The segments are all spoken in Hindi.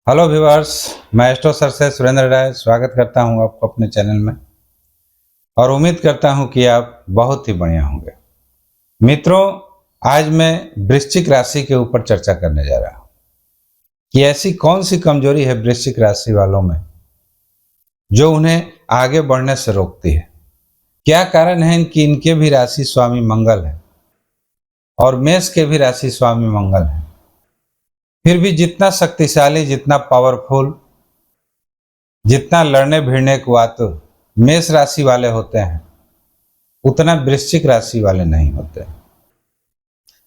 हेलो व्यूअर्स, मैं एस्ट्रो सर से सुरेंद्र राय स्वागत करता हूं आपको अपने चैनल में और उम्मीद करता हूं कि आप बहुत ही बढ़िया होंगे। मित्रों, आज मैं वृश्चिक राशि के ऊपर चर्चा करने जा रहा हूं कि ऐसी कौन सी कमजोरी है वृश्चिक राशि वालों में जो उन्हें आगे बढ़ने से रोकती है। क्या कारण है कि इनके भी राशि स्वामी मंगल है और मेष के भी राशि स्वामी मंगल है, फिर भी जितना शक्तिशाली, जितना पावरफुल, जितना लड़ने भिड़ने को आतुर मेष राशि वाले होते हैं, उतना वृश्चिक राशि वाले नहीं होते।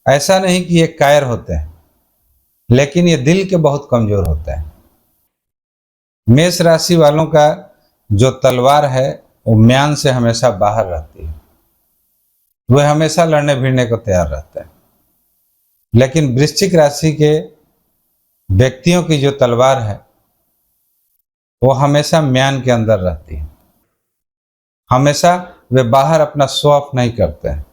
ऐसा नहीं कि ये कायर होते हैं, लेकिन ये दिल के बहुत कमजोर होते हैं। मेष राशि वालों का जो तलवार है वो म्यान से हमेशा बाहर रहती है, वह हमेशा लड़ने भिड़ने को तैयार रहते हैं। लेकिन वृश्चिक राशि के व्यक्तियों की जो तलवार है वो हमेशा म्यान के अंदर रहती है। हमेशा वे बाहर अपना शो ऑफ नहीं करते हैं,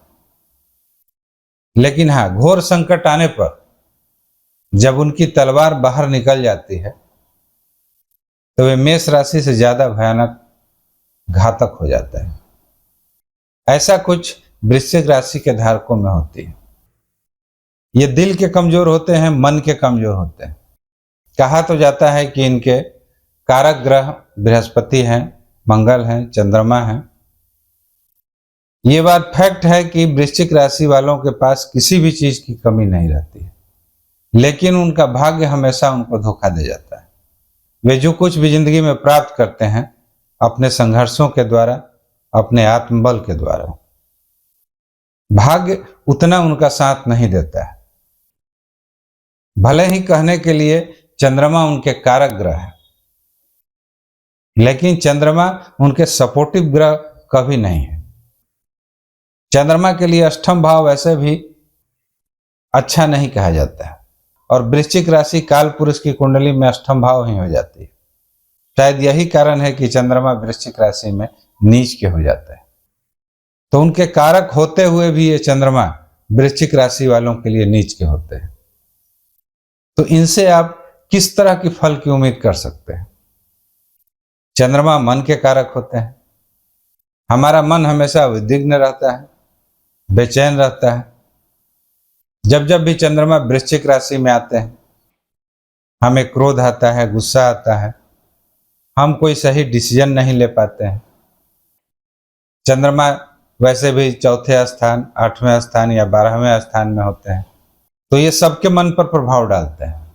लेकिन हाँ, घोर संकट आने पर जब उनकी तलवार बाहर निकल जाती है तो वे मेष राशि से ज्यादा भयानक घातक हो जाता है। ऐसा कुछ वृश्चिक राशि के धारकों में होती है। ये दिल के कमजोर होते हैं, मन के कमजोर होते हैं। कहा तो जाता है कि इनके कारक ग्रह बृहस्पति हैं, मंगल हैं, चंद्रमा हैं। ये बात फैक्ट है कि वृश्चिक राशि वालों के पास किसी भी चीज की कमी नहीं रहती है, लेकिन उनका भाग्य हमेशा उनको धोखा दे जाता है। वे जो कुछ भी जिंदगी में प्राप्त करते हैं अपने संघर्षों के द्वारा, अपने आत्मबल के द्वारा, भाग्य उतना उनका साथ नहीं देता है। भले ही कहने के लिए चंद्रमा उनके कारक ग्रह है, लेकिन चंद्रमा उनके सपोर्टिव ग्रह कभी नहीं है। चंद्रमा के लिए अष्टम भाव वैसे भी अच्छा नहीं कहा जाता है, और वृश्चिक राशि काल पुरुष की कुंडली में अष्टम भाव ही हो जाती है। शायद यही कारण है कि चंद्रमा वृश्चिक राशि में नीच के हो जाता है। तो उनके कारक होते हुए भी ये चंद्रमा वृश्चिक राशि वालों के लिए नीच के होते हैं। तो इनसे आप किस तरह की फल की उम्मीद कर सकते हैं? चंद्रमा मन के कारक होते हैं। हमारा मन हमेशा उद्विग्न रहता है, बेचैन रहता है। जब जब भी चंद्रमा वृश्चिक राशि में आते हैं, हमें क्रोध आता है, गुस्सा आता है, हम कोई सही डिसीजन नहीं ले पाते हैं। चंद्रमा वैसे भी चौथे स्थान, 8वें स्थान या 12वें स्थान में होते हैं, तो ये सबके मन पर प्रभाव डालते हैं।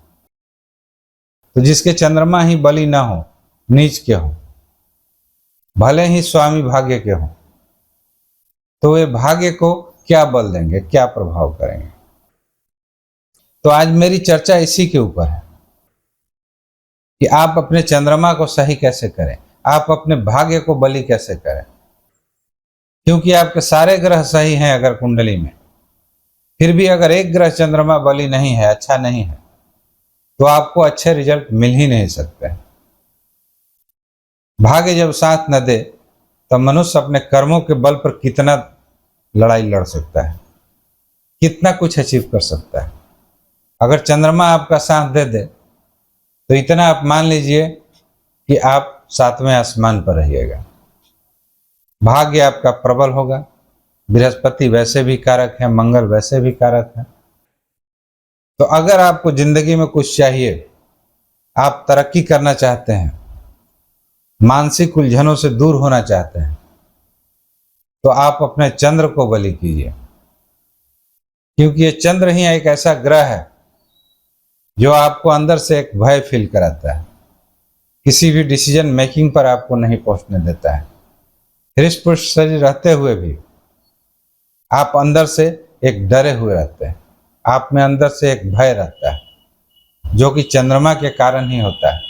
तो जिसके चंद्रमा ही बली ना हो, नीच के हो, भले ही स्वामी भाग्य के हो, तो वे भाग्य को क्या बल देंगे, क्या प्रभाव करेंगे? तो आज मेरी चर्चा इसी के ऊपर है कि आप अपने चंद्रमा को सही कैसे करें, आप अपने भाग्य को बलि कैसे करें। क्योंकि आपके सारे ग्रह सही हैं अगर कुंडली में, फिर भी अगर एक ग्रह चंद्रमा बलि नहीं है, अच्छा नहीं है, तो आपको अच्छे रिजल्ट मिल ही नहीं सकते। भाग्य जब साथ न दे तो मनुष्य अपने कर्मों के बल पर कितना लड़ाई लड़ सकता है, कितना कुछ अचीव कर सकता है। अगर चंद्रमा आपका साथ दे दे तो इतना आप मान लीजिए कि आप 7वें आसमान पर रहिएगा। भाग्य आपका प्रबल होगा। बृहस्पति वैसे भी कारक है, मंगल वैसे भी कारक है। तो अगर आपको जिंदगी में कुछ चाहिए, आप तरक्की करना चाहते हैं, मानसिक उलझनों से दूर होना चाहते हैं, तो आप अपने चंद्र को बलि कीजिए। क्योंकि ये चंद्र ही एक ऐसा ग्रह है जो आपको अंदर से एक भय फील कराता है, किसी भी डिसीजन मेकिंग पर आपको नहीं पहुंचने देता है। हृष्ट पुष्ट शरीर रहते हुए भी आप अंदर से एक डरे हुए रहते हैं, आप में अंदर से एक भय रहता है, जो कि चंद्रमा के कारण ही होता है।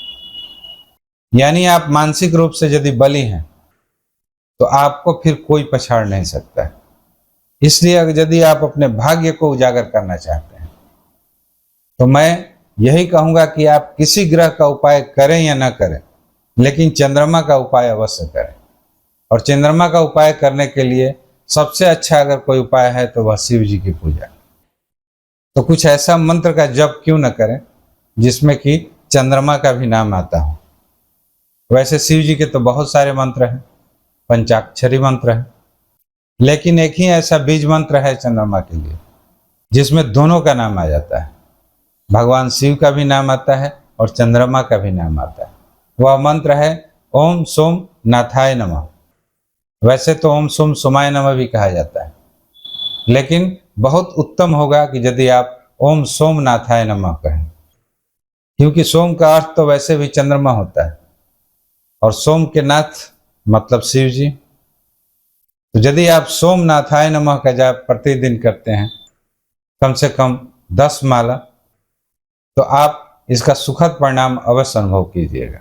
यानी आप मानसिक रूप से यदि बली हैं तो आपको फिर कोई पछाड़ नहीं सकता है। इसलिए यदि आप अपने भाग्य को उजागर करना चाहते हैं तो मैं यही कहूंगा कि आप किसी ग्रह का उपाय करें या ना करें, लेकिन चंद्रमा का उपाय अवश्य करें। और चंद्रमा का उपाय करने के लिए सबसे अच्छा अगर कोई उपाय है तो वह शिव जी की पूजा। तो कुछ ऐसा मंत्र का जप क्यों न करें जिसमें कि चंद्रमा का भी नाम आता हो। वैसे शिव जी के तो बहुत सारे मंत्र हैं, पंचाक्षरी मंत्र है, लेकिन एक ही ऐसा बीज मंत्र है चंद्रमा के लिए जिसमें दोनों का नाम आ जाता है। भगवान शिव का भी नाम आता है और चंद्रमा का भी नाम आता है। वह मंत्र है ओम सोम नाथाय नमः। वैसे तो ओम सोम सोमाय नमः भी कहा जाता है, लेकिन बहुत उत्तम होगा कि यदि आप ओम सोमनाथाय नमः कहें, क्योंकि सोम का अर्थ तो वैसे भी चंद्रमा होता है और सोम के नाथ मतलब शिव जी। तो यदि आप सोमनाथाय नमः का जाप प्रतिदिन करते हैं कम से कम 10 माला, तो आप इसका सुखद परिणाम अवश्य अनुभव कीजिएगा।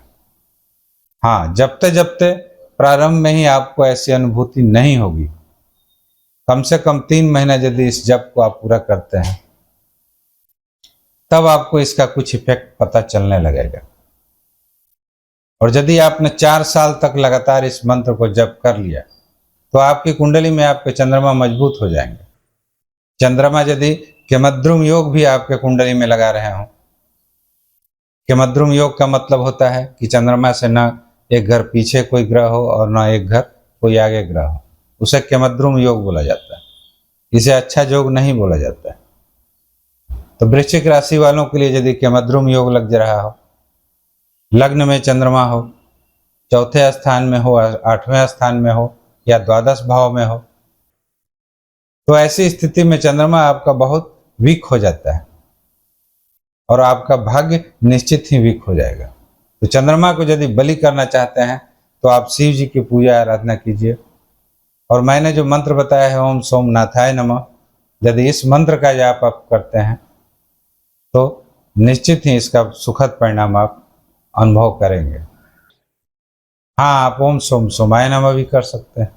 हाँ, जपते जपते प्रारंभ में ही आपको ऐसी अनुभूति नहीं होगी। कम से कम 3 महीना यदि इस जप को आप पूरा करते हैं तब आपको इसका कुछ इफेक्ट पता चलने लगेगा। और यदि आपने 4 साल तक लगातार इस मंत्र को जप कर लिया तो आपकी कुंडली में आपके चंद्रमा मजबूत हो जाएंगे। चंद्रमा यदि केमद्रुम योग भी आपके कुंडली में लगा रहे हो, केमद्रुम योग का मतलब होता है कि चंद्रमा से न एक घर पीछे कोई ग्रह हो और न एक घर कोई आगे ग्रह हो, उसे केमद्रुम योग बोला जाता है। इसे अच्छा योग नहीं बोला जाता है। तो वृश्चिक राशि वालों के लिए यदि केमद्रुम योग लग रहा हो, लग्न में चंद्रमा हो, चौथे स्थान में हो, 8वें स्थान में हो या द्वादश भाव में हो, तो ऐसी स्थिति में चंद्रमा आपका बहुत वीक हो जाता है और आपका भाग्य निश्चित ही वीक हो जाएगा। तो चंद्रमा को यदि बलि करना चाहते हैं तो आप शिव जी की पूजा आराधना कीजिए। और मैंने जो मंत्र बताया है ओम सोमनाथाय नमः, यदि इस मंत्र का जाप आप करते हैं तो निश्चित ही इसका सुखद परिणाम आप अनुभव करेंगे। हाँ, आप ओम सोम सोमाय नमः भी कर सकते हैं,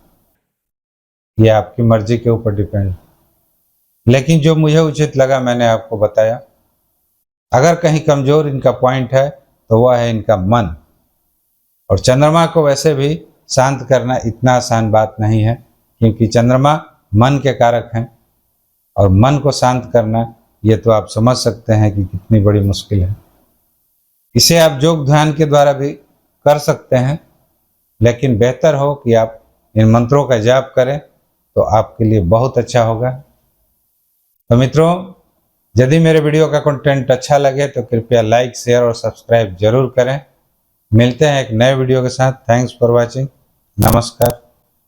ये आपकी मर्जी के ऊपर डिपेंड, लेकिन जो मुझे उचित लगा मैंने आपको बताया। अगर कहीं कमजोर इनका पॉइंट है तो वह है इनका मन। और चंद्रमा को वैसे भी शांत करना इतना आसान बात नहीं है, क्योंकि चंद्रमा मन के कारक हैं और मन को शांत करना ये तो आप समझ सकते हैं कि कितनी बड़ी मुश्किल है। इसे आप योग ध्यान के द्वारा भी कर सकते हैं, लेकिन बेहतर हो कि आप इन मंत्रों का जाप करें तो आपके लिए बहुत अच्छा होगा। तो मित्रों, यदि मेरे वीडियो का कंटेंट अच्छा लगे तो कृपया लाइक, शेयर और सब्सक्राइब जरूर करें। मिलते हैं एक नए वीडियो के साथ। Thanks for watching. नमस्कार।